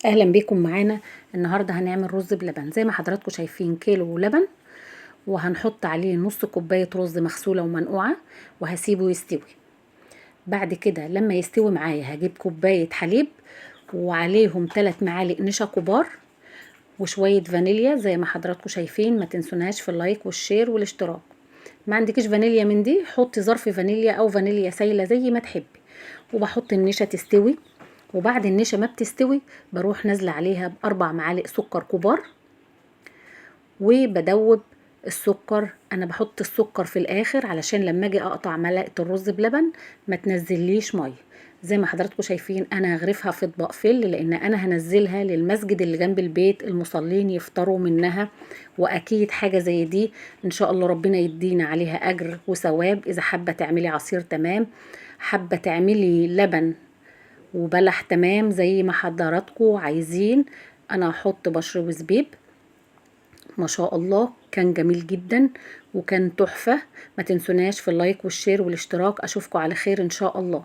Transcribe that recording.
اهلا بيكم معانا. النهارده هنعمل رز بلبن زي ما حضراتكم شايفين، كيلو لبن وهنحط عليه نص كوبايه رز مغسوله ومنقوعه وهسيبه يستوي. بعد كده لما يستوي معايا هجيب كوبايه حليب وعليهم 3 معالق نشا كبار وشويه فانيليا زي ما حضراتكم شايفين. ما تنسوناش في اللايك والشير والاشتراك. ما عندكش فانيليا من دي حطي ظرف فانيليا او فانيليا سايله زي ما تحبي. وبحط النشا تستوي، وبعد النشا ما بتستوي بروح نازله عليها ب4 معالق سكر كبار وبدوب السكر. انا بحط السكر في الاخر علشان لما اجي اقطع معلقه الرز بلبن ما تنزليش ميه. زي ما حضراتكم شايفين انا هغرفها في اطباق فل لان انا هنزلها للمسجد اللي جنب البيت، المصلين يفطروا منها. واكيد حاجه زي دي ان شاء الله ربنا يدينا عليها اجر وثواب. اذا حابه تعملي عصير تمام، حابه تعملي لبن وبلح تمام زي ما حضراتكم عايزين. انا هحط بشر وزبيب. ما شاء الله كان جميل جدا وكان تحفة. ما تنسوناش في اللايك والشير والاشتراك. اشوفكم على خير ان شاء الله.